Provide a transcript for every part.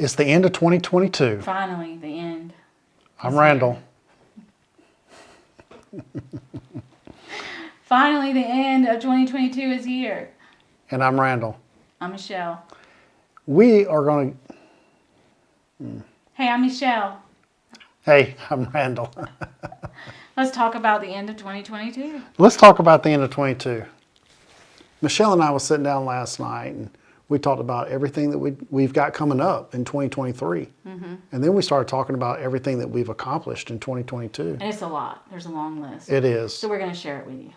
It's the end of 2022. Finally, the end. I'm Randall. Finally, the end of 2022 is here. And I'm Randall. I'm Michelle. We are going to... Hey, I'm Michelle. Hey, I'm Randall. Let's talk about the end of 2022. Let's talk about the end of 22. Michelle and I was sitting down last night and we talked about everything that we've got coming up in 2023. Mm-hmm. And then we started talking about everything that we've accomplished in 2022. And it's a lot. There's a long list. It is. So we're going to share it with you.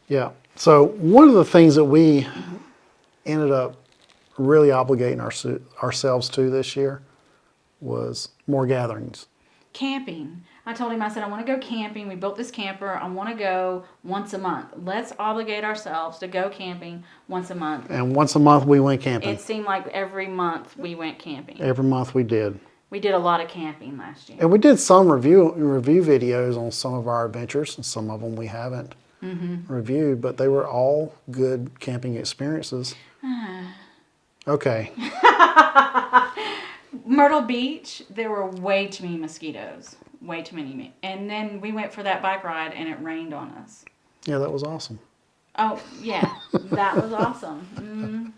Yeah. So one of the things that we ended up really obligating ourselves to this year was more gatherings. Camping. I told him, I said, I want to go camping. We built this camper. I want to go once a month. Let's obligate ourselves to go camping once a month. And once a month we went camping. It seemed like every month we went camping. Every month we did. We did a lot of camping last year. And we did some review videos on some of our adventures, and some of them we haven't reviewed, but they were all good camping experiences. Okay. Myrtle Beach, there were way too many mosquitoes. Way too many. And then we went for that bike ride and it rained on us. Yeah, that was awesome. Oh, yeah. That was awesome.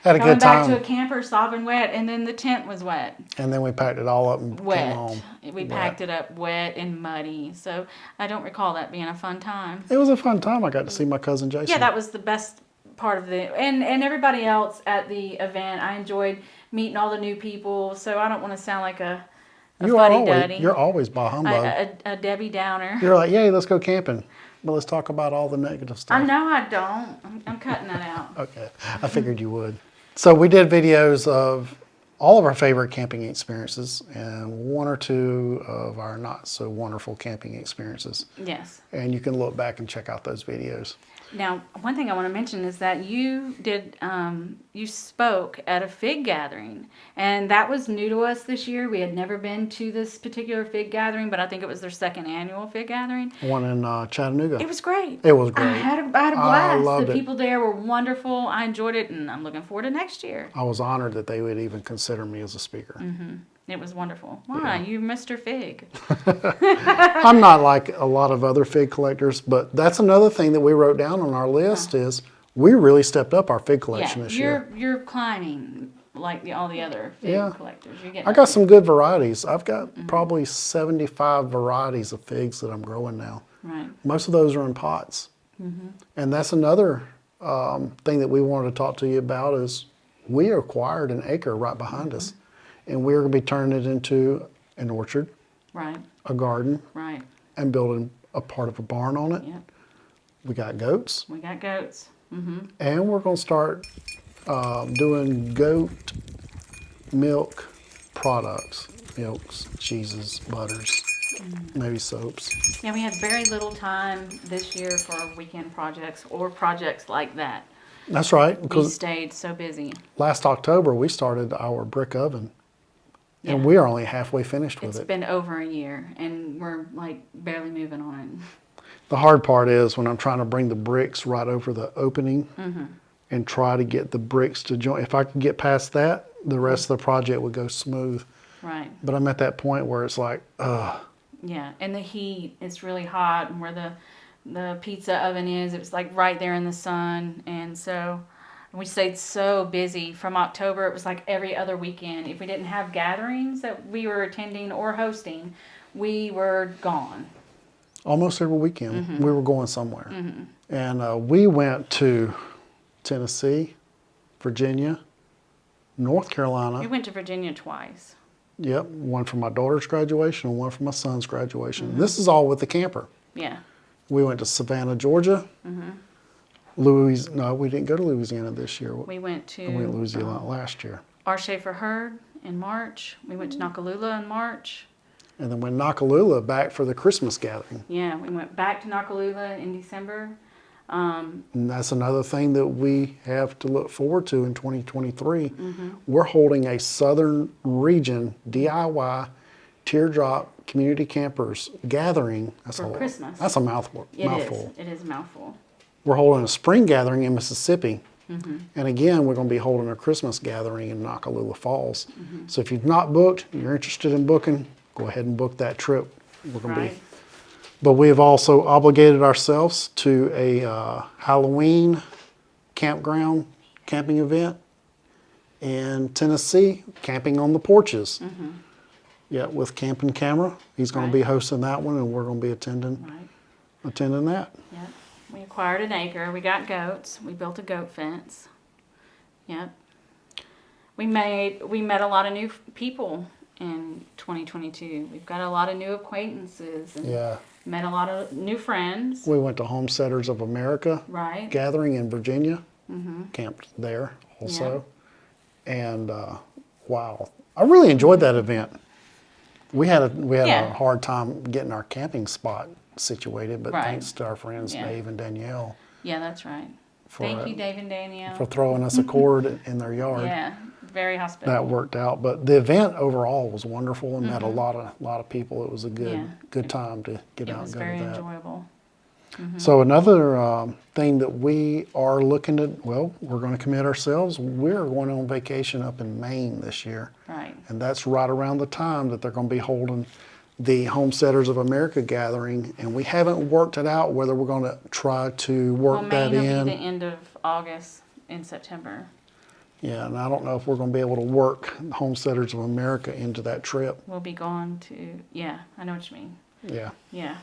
Had a Coming good time. Back to a camper, sopping wet, and then the tent was wet. And then we packed it all up and wet. came home. We packed it up wet and muddy. So I don't recall that being a fun time. It was a fun time. I got to see my cousin Jason. Yeah, that was the best part of the... And everybody else at the event. I enjoyed meeting all the new people. So I don't want to sound like a fuddy-duddy. You're always bah humbug. A Debbie Downer. You're like, yay, let's go camping. But let's talk about all the negative stuff. I know I don't. I'm cutting that out. Okay. I figured you would. So we did videos of all of our favorite camping experiences and one or two of our not so wonderful camping experiences. Yes. And you can look back and check out those videos. Now, one thing I want to mention is that you spoke at a fig gathering, and that was new to us this year. We had never been to this particular fig gathering, but I think it was their second annual fig gathering. One in Chattanooga. It was great. It was great. I had a blast. I loved the it. people there were wonderful. I enjoyed it, and I'm looking forward to next year. I was honored that they would even consider me as a speaker. Mm-hmm. It was wonderful. Why? Yeah. You're Mr. Fig. I'm not like a lot of other fig collectors, but that's another thing that we wrote down on our list is we really stepped up our fig collection this year. You're climbing like all the other fig collectors. I got some good varieties. I've got probably 75 varieties of figs that I'm growing now. Right. Most of those are in pots. And that's another thing that we wanted to talk to you about is we acquired an acre right behind us. And we're going to be turning it into an orchard, right, a garden, right, and building a part of a barn on it. Yep. We got goats. We got goats. And we're going to start doing goat milk products, milks, cheeses, butters, maybe soaps. Yeah, we had very little time this year for weekend projects or projects like that. That's right. We stayed so busy. Last October, we started our brick oven. Yeah. And we are only halfway finished with it. It's been over a year, and we're like barely moving on it. The hard part is when I'm trying to bring the bricks right over the opening and try to get the bricks to join. If I can get past that, the rest of the project would go smooth. Right. But I'm at that point where it's like, ugh. Yeah, and the heat, it's really hot, and where the pizza oven is, it was like right there in the sun, and so... We stayed so busy. From October, it was like every other weekend. If we didn't have gatherings that we were attending or hosting, we were gone. Almost every weekend, we were going somewhere. And we went to Tennessee, Virginia, North Carolina. We went to Virginia twice. Yep, one for my daughter's graduation and one for my son's graduation. This is all with the camper. Yeah. We went to Savannah, Georgia. No, we didn't go to Louisiana this year. We went to Louisiana last year. Our Schaefer Herd in March. We went to Nakalula in March. And then went Nakalula back for the Christmas gathering. Yeah, we went back to Nakalula in December. And that's another thing that we have to look forward to in 2023. We're holding a Southern Region DIY teardrop community campers gathering. For Christmas. That's a mouthful. It is a mouthful. We're holding a spring gathering in Mississippi. And again, we're going to be holding a Christmas gathering in Nakalula Falls. So if you've not booked, you're interested in booking, go ahead and book that trip. We're going to be. But we have also obligated ourselves to a Halloween camping event in Tennessee, camping on the porches. Yeah, with Camp and Camera. He's going to be hosting that one, and we're going to be attending that. Yep. We acquired an acre. We got goats. We built a goat fence. Yep. We met a lot of new people in 2022. We've got a lot of new acquaintances. And met a lot of new friends. We went to Homesteaders of America gathering in Virginia. Camped there also. And wow, I really enjoyed that event. We had a hard time getting our camping spot situated, but thanks to our friends Dave and Danielle. Yeah, that's right. Thank you, Dave and Danielle, for throwing us a cord in their yard. Yeah, very hospitable. That worked out, but the event overall was wonderful and met a lot of people. It was a good time to get out and go to that. It was very enjoyable. So another thing that we are looking at, well, we're going to commit ourselves. We're going on vacation up in Maine this year. Right. And that's right around the time that they're going to be holding the Homesteaders of America gathering. And we haven't worked it out whether we're going to try to work that in. Maine will be the end of August in September. Yeah, and I don't know if we're going to be able to work Homesteaders of America into that trip. We'll be going to, I know what you mean. Yeah. Yeah.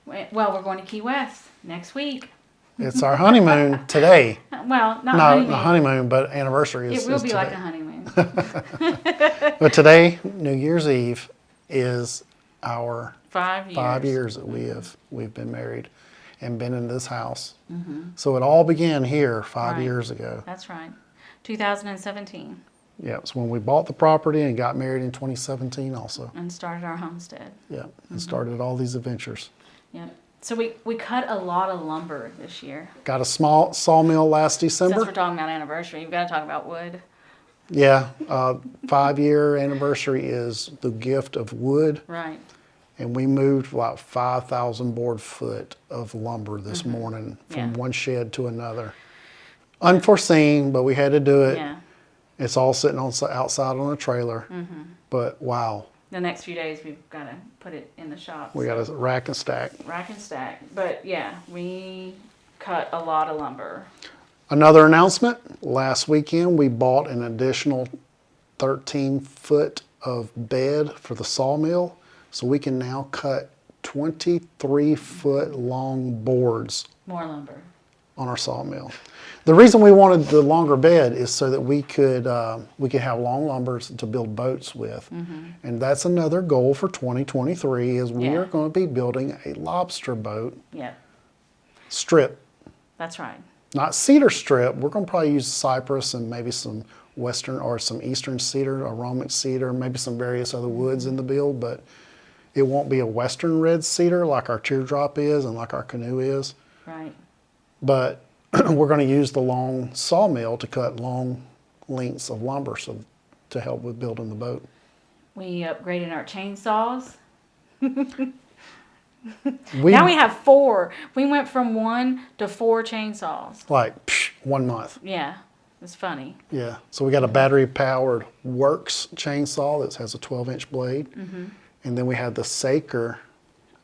Well, we're going to Key West next week. It's our honeymoon today. Well, not honeymoon, but anniversary is It will be today. like a honeymoon. But today, New Year's Eve, is our 5 years. 5 years that we've been married and been in this house. So it all began here 5 years ago. That's right. 2017. Yeah, it's when we bought the property and got married in 2017 also. And started our homestead. Yeah, and started all these adventures. Yeah. So we cut a lot of lumber this year. Got a small sawmill last December. Since we're talking about anniversary, you've got to talk about wood. Yeah, 5-year anniversary is the gift of wood. Right. And we moved about 5,000 board foot of lumber this morning from one shed to another. Unforeseen, but we had to do it. Yeah. It's all sitting outside on a trailer. But wow. The next few days we've got to put it in the shop. We got to rack and stack. Rack and stack. But yeah, we cut a lot of lumber. Another announcement. Last weekend we bought an additional 13-foot of bed for the sawmill. So we can now cut 23-foot long boards. More lumber. On our sawmill. The reason we wanted the longer bed is so that we could have long lumbers to build boats with. And that's another goal for 2023 is we are going to be building a lobster boat. Yep. Strip. That's right. Not cedar strip. We're going to probably use cypress and maybe some western or some eastern cedar, aromatic cedar, maybe some various other woods in the build, but it won't be a western red cedar like our teardrop is and like our canoe is. Right. But we're going to use the long sawmill to cut long lengths of lumber to help with building the boat. We upgraded our chainsaws. Now we have 4. We went from 1 to 4 chainsaws. Like 1 month. Yeah, it's funny. Yeah, so we got a battery-powered Works chainsaw that has a 12-inch blade. And then we had the Saker.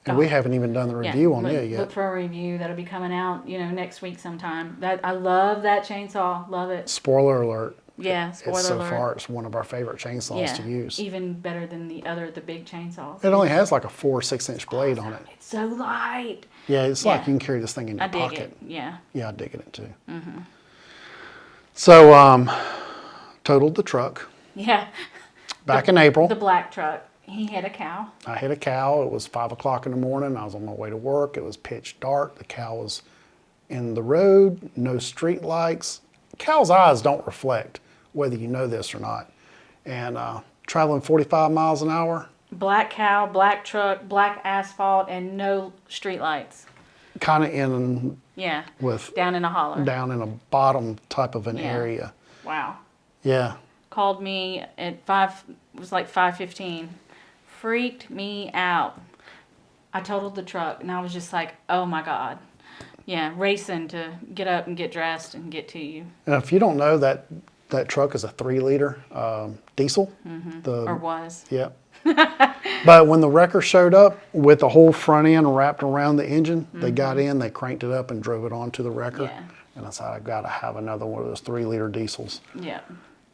And we haven't even done the review on it yet. Look for a review. That'll be coming out, next week sometime. I love that chainsaw. Love it. Spoiler alert. Yeah, spoiler alert. So far, it's one of our favorite chainsaws to use. Even better than the big chainsaws. It only has like a 4 or 6-inch blade on it. It's so light. Yeah, it's like you can carry this thing in your pocket. I dig it. Yeah. Yeah, I dig it too. So, totaled the truck. Yeah. Back in April. The black truck. He hit a cow. I hit a cow. It was 5 o'clock in the morning. I was on my way to work. It was pitch dark. The cow was in the road, no street lights. Cow's eyes don't reflect, whether you know this or not. And traveling 45 miles an hour. Black cow, black truck, black asphalt, and no street lights. Kind of in... Yeah, down in a holler. Down in a bottom type of an area. Wow. Yeah. Called me at 5, it was like 5:15. freaked me out. I totaled the truck, and I was just like, oh my God. Yeah, racing to get up and get dressed and get to you. And if you don't know, that truck is a 3-liter diesel. Or was. Yeah. But when the wrecker showed up with the whole front end wrapped around the engine, they got in, they cranked it up and drove it onto the wrecker. Yeah. And I said, I've got to have another one of those 3-liter diesels. Yeah.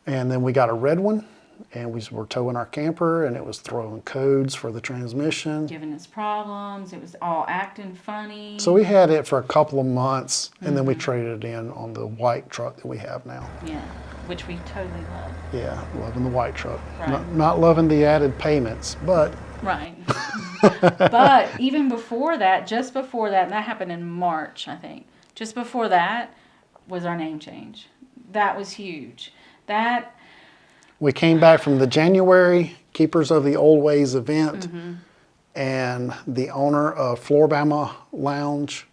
And then we got a red one, and we were towing our camper, and it was throwing codes for the transmission. Giving us problems. It was all acting funny. So we had it for a couple of months, and then we traded it in on the white truck that we have now. Yeah, which we totally love. Yeah, loving the white truck. Right. Not loving the added payments, but... Right. But even before that, just before that, and that happened in March, I think. Just before that was our name change. That was huge. We came back from the January Keepers of the Old Ways event, and the owner of Florence Lounge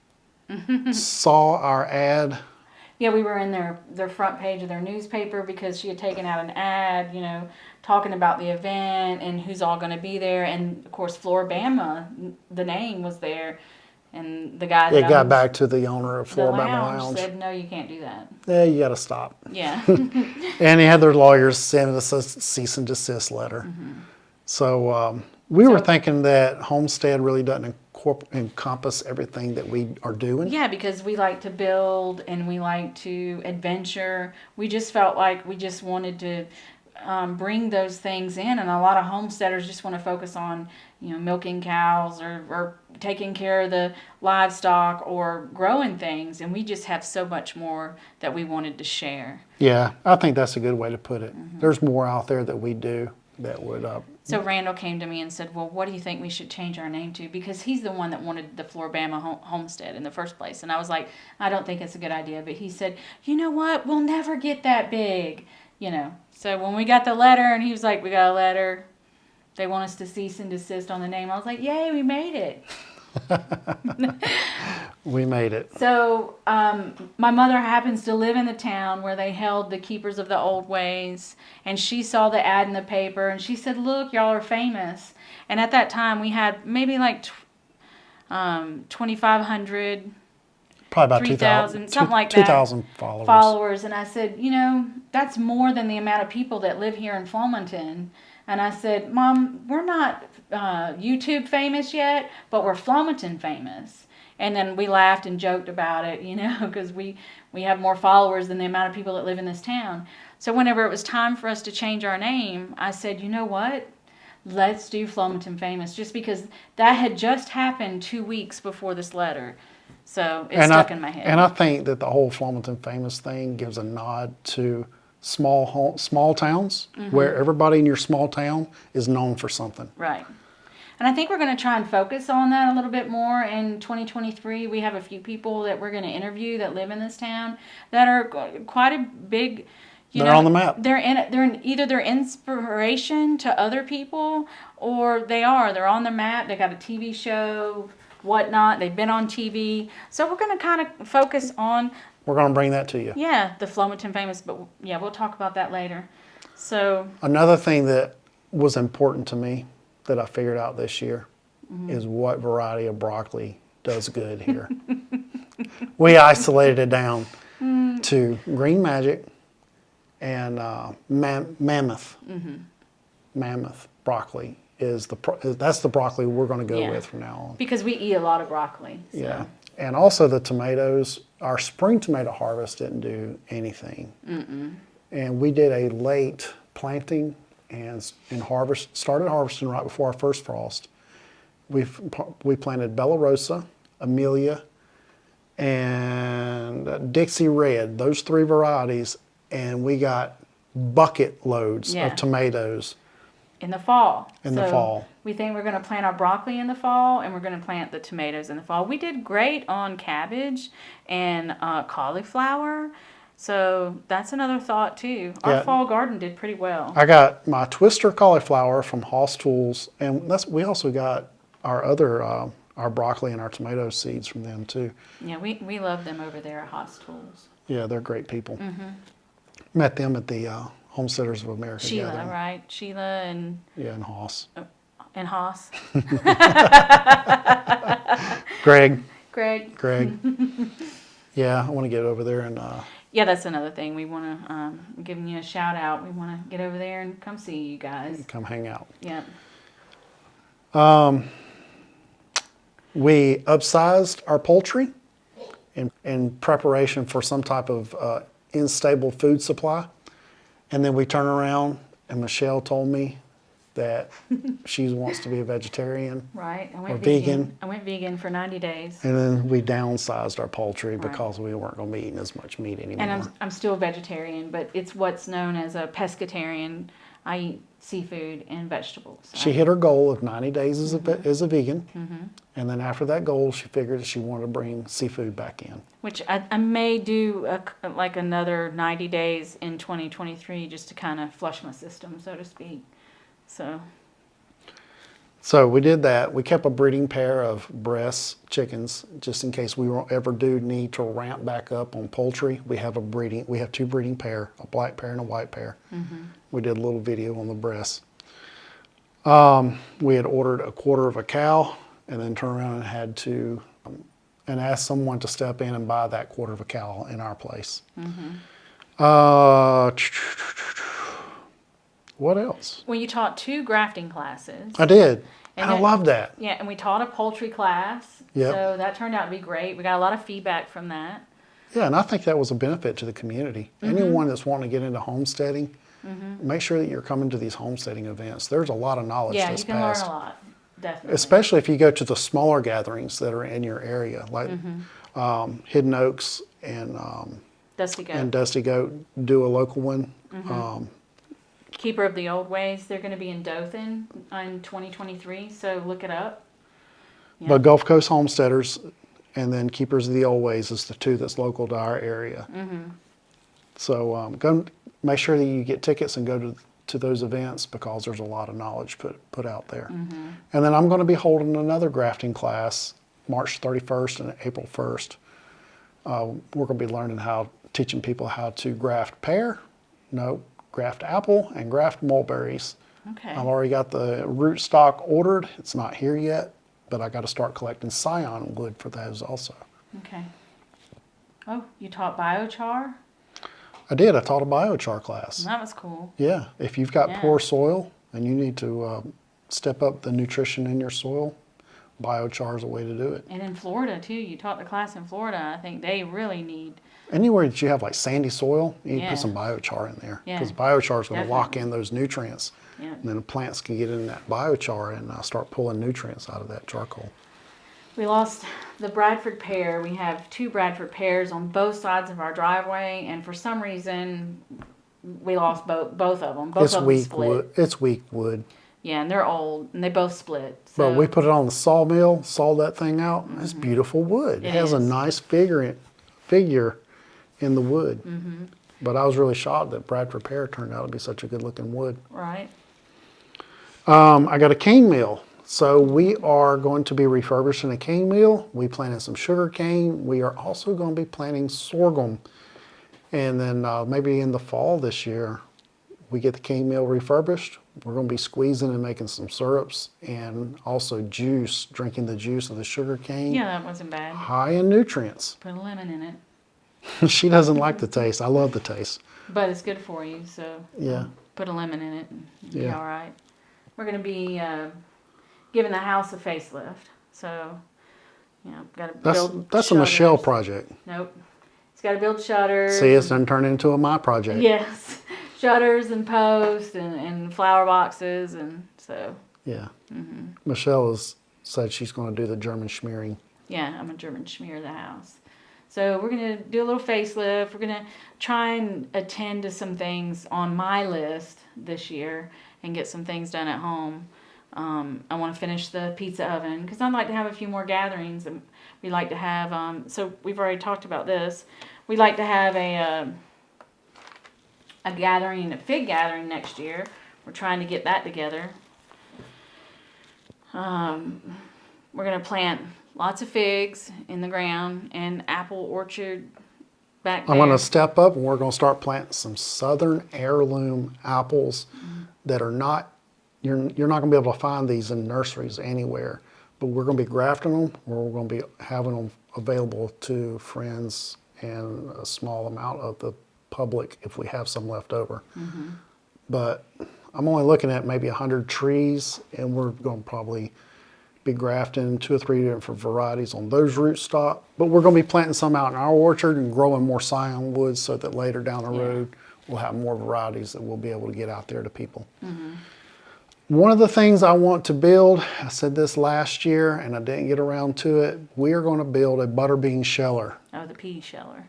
saw our ad. Yeah, we were in their front page of their newspaper because she had taken out an ad, talking about the event and who's all going to be there. And, of course, Floribama, the name was there. And the guy that got back to the owner of the Floribama Lounge. said, no, you can't do that. Yeah, you got to stop. Yeah. And he had their lawyers send us a cease and desist letter. So we were thinking that Homestead really doesn't encompass everything that we are doing. Yeah, because we like to build and we like to adventure. We just felt like we just wanted to bring those things in, and a lot of homesteaders just want to focus on milking cows or taking care of the livestock or growing things, and we just have so much more that we wanted to share. Yeah, I think that's a good way to put it. There's more out there that we do that would So Randall came to me and said, well, what do you think we should change our name to? Because he's the one that wanted the Floribama homestead in the first place. And I was like, I don't think it's a good idea. But he said, you know what? We'll never get that big. So when we got the letter and he was like, we got a letter. They want us to cease and desist on the name. I was like, yay, we made it. We made it. So my mother happens to live in the town where they held the Keepers of the Old Ways, and she saw the ad in the paper, and she said, look, y'all are famous. And at that time, we had maybe like 2,500, probably about 3,000, something like that. 2,000 followers. And I said, that's more than the amount of people that live here in Flomaton. And I said, Mom, we're not YouTube famous yet, but we're Flomaton famous. And then we laughed and joked about it, because we have more followers than the amount of people that live in this town. So whenever it was time for us to change our name, I said, you know what? Let's do Flomaton Famous, just because that had just happened 2 weeks before this letter. So it stuck in my head. And I think that the whole Flomaton Famous thing gives a nod to small towns, where everybody in your small town is known for something. Right. And I think we're going to try and focus on that a little bit more in 2023. We have a few people that we're going to interview that live in this town that are quite a big, They're on the map. They're either they're inspiration to other people, or they're on the map. They got a TV show, whatnot. They've been on TV. So we're going to kind of focus on. We're going to bring that to you. Yeah, the Flomaton Famous, but yeah, we'll talk about that later. So another thing that was important to me that I figured out this year is what variety of broccoli does good here. We isolated it down to Green Magic and Mammoth. Mammoth broccoli that's the broccoli we're going to go with from now on. Because we eat a lot of broccoli. So. Yeah. And also the tomatoes, our spring tomato harvest didn't do anything. And we did a late planting and started harvesting right before our first frost. We planted Bella Rosa, Amelia, and Dixie Red, those 3 varieties, and we got bucket loads of tomatoes. In the fall. The fall. We think we're going to plant our broccoli in the fall, and we're going to plant the tomatoes in the fall. We did great on cabbage and cauliflower. So that's another thought too. Our fall garden did pretty well. I got my twister cauliflower from Hoss Tools, and we also got our other our broccoli and our tomato seeds from them too. Yeah, we love them over there at Hoss Tools. Yeah, they're great people. Met them at the Homesteaders of America Sheila, gathering. right? Sheila and and Hoss. And Haas. Greg. Greg. Greg. Yeah, I want to get over there and Yeah, that's another thing. We want to, giving you a shout out. We want to get over there and come see you guys. come hang out. Yeah. We upsized our poultry in preparation for some type of unstable food supply. And then we turn around and Michelle told me that she wants to be a vegetarian. Right. I Or went vegan. I went vegan for 90 days. And then we downsized our poultry because we weren't going to be eating as much meat anymore. And I'm still vegetarian, but it's what's known as a pescatarian. I eat seafood and vegetables. She hit her goal of 90 days as a vegan. And then after that goal, she figured that she wanted to bring seafood back in. Which I may do like another 90 days in 2023 just to kind of flush my system, so to speak. So we did that. We kept a breeding pair of breast chickens just in case we ever do need to ramp back up on poultry. We have two breeding pair, a black pair and a white pair. We did a little video on the breasts. We had ordered a quarter of a cow and then turned around and had to and asked someone to step in and buy that quarter of a cow in our place. What else? Well, you taught 2 grafting classes. I did. And I love that. Yeah, and we taught a poultry class. Yep. So that turned out to be great. We got a lot of feedback from that. Yeah, and I think that was a benefit to the community. Anyone that's wanting to get into homesteading, make sure that you're coming to these homesteading events. There's a lot of knowledge Yeah, that's you can passed. learn a lot, definitely. Especially if you go to the smaller gatherings that are in your area, like Hidden Oaks and Dusty Goat. do a local one. Keeper of the Old Ways, they're going to be in Dothan in 2023, so look it up. Yeah. But Gulf Coast Homesteaders and then Keepers of the Old Ways is the 2 that's local to our area. So go make sure that you get tickets and go to those events because there's a lot of knowledge put out there. And then I'm going to be holding another grafting class March 31st and April 1st. We're going to be teaching people how to graft graft apple and graft mulberries. Okay. I've already got the root stock ordered. It's not here yet, but I got to start collecting scion wood for those also. Okay. Oh, you taught biochar? I did. I taught a biochar class. That was cool. Yeah. If you've got poor soil and you need to step up the nutrition in your soil, biochar is a way to do it. And in Florida, too. You taught the class in Florida. I think they really need... Anywhere that you have like sandy soil, you need to put some biochar in there because biochar is going to lock in those nutrients. Yeah. And then the plants can get in that biochar and start pulling nutrients out of that charcoal. We lost the Bradford pear. We have 2 Bradford pears on both sides of our driveway, and for some reason, we lost both of them. Both of them split. Wood. It's weak wood. Yeah, and they're old, and they both split. So. But we put it on the sawmill, sawed that thing out. It's beautiful wood. It has a nice figure in the wood. But I was really shocked that Bradford pear turned out to be such a good looking wood. Right. I got a cane mill. So we are going to be refurbishing a cane mill. We planted some sugar cane. We are also going to be planting sorghum. And then maybe in the fall this year, we get the cane mill refurbished. We're going to be squeezing and making some syrups and also juice, drinking the juice of the sugar cane. Yeah, that wasn't bad. High in nutrients. Put a lemon in it. She doesn't like the taste. I love the taste. But it's good for you, so yeah. Put a lemon in it and you'll be all right. We're going to be giving the house a facelift. So, got to build That's shutters. a Michelle project. Nope. It's got to build shutters. See, it's done turned into a my project. Yes. Shutters and posts and flower boxes and so. Yeah. Michelle has said she's going to do the German schmearing. Yeah, I'm a German schmear the house. So we're going to do a little facelift. We're going to try and attend to some things on my list this year and get some things done at home. I want to finish the pizza oven because I'd like to have a few more gatherings. And we like to have, so we've already talked about this. We'd like to have a fig gathering next year. We're trying to get that together. We're going to plant lots of figs in the ground and apple orchard back there. I'm going to step up and we're going to start planting some southern heirloom apples that are not you're not going to be able to find these in nurseries anywhere. But we're going to be grafting them, or we're going to be having them available to friends and a small amount of the public if we have some left over. But I'm only looking at maybe 100 trees, and we're going to probably be grafting 2 or 3 different varieties on those rootstock. But we're going to be planting some out in our orchard and growing more scion woods so that later down the road we'll have more varieties that we'll be able to get out there to people. One of the things I want to build, I said this last year and I didn't get around to it, we are going to build a butterbean sheller. Oh, the pea sheller.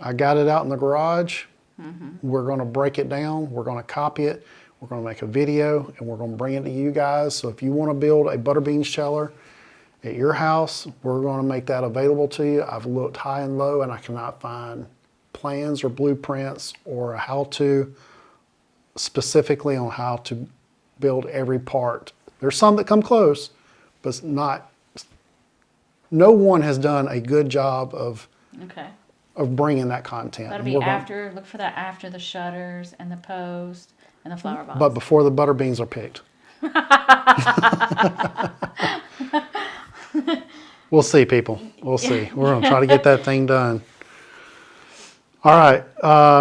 I got it out in the garage. We're going to break it down. We're going to copy it. We're going to make a video and we're going to bring it to you guys. So if you want to build a butterbean sheller at your house, we're going to make that available to you. I've looked high and low and I cannot find plans or blueprints or a how-to specifically on how to build every part. There's some that come close, but no one has done a good job of bringing that content. That'll be after, look for that after the shutters and the post and the flower box. But before the butter beans are picked. We'll see, people. We'll see. We're going to try to get that thing done. All right.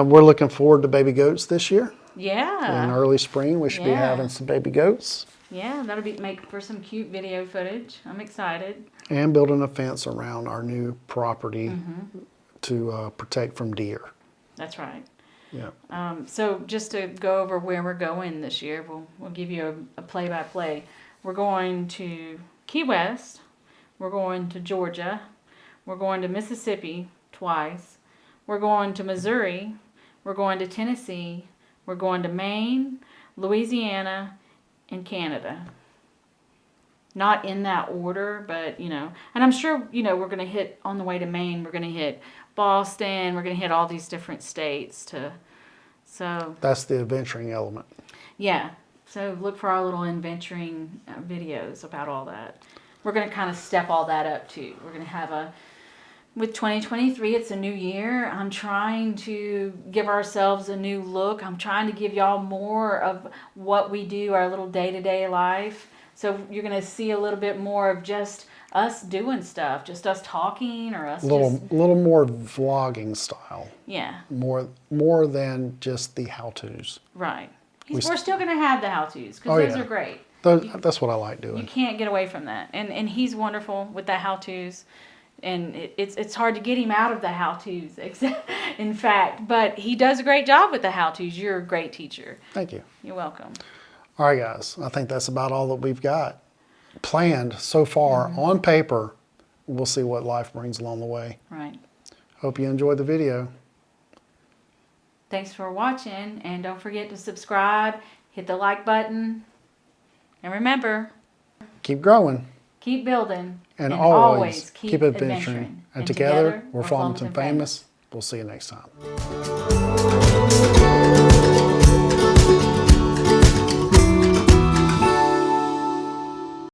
We're looking forward to baby goats this year. Yeah. In early spring, we should be having some baby goats. Yeah, that'll make for some cute video footage. I'm excited. And building a fence around our new property to protect from deer. That's right. Yeah. So just to go over where we're going this year, we'll give you a play-by-play. We're going to Key West. We're going to Georgia. We're going to Mississippi twice. We're going to Missouri. We're going to Tennessee. We're going to Maine, Louisiana, and Canada. Not in that order, but, and I'm sure, we're going to hit, on the way to Maine, we're going to hit Boston, we're going to hit all these different states so. That's the adventuring element. Yeah. So look for our little adventuring videos about all that. We're going to kind of step all that up too. We're going to have with 2023, it's a new year. I'm trying to give ourselves a new look. I'm trying to give y'all more of what we do, our little day-to-day life. So you're going to see a little bit more of just us doing stuff, just us talking or us little more vlogging style. Yeah. More than just the how-tos. Right. We're still going to have the how-tos because those are great. That's what I like doing. You can't get away from that. And he's wonderful with the how-tos. And it's hard to get him out of the how-tos, in fact. But he does a great job with the how-tos. You're a great teacher. Thank you. You're welcome. All right, guys. I think that's about all that we've got planned so far on paper. We'll see what life brings along the way. Right. Hope you enjoyed the video. Thanks for watching. And don't forget to subscribe, hit the like button. And remember, keep growing. Keep building. And always keep adventuring. And together, we're Florence Famous. We'll see you next time.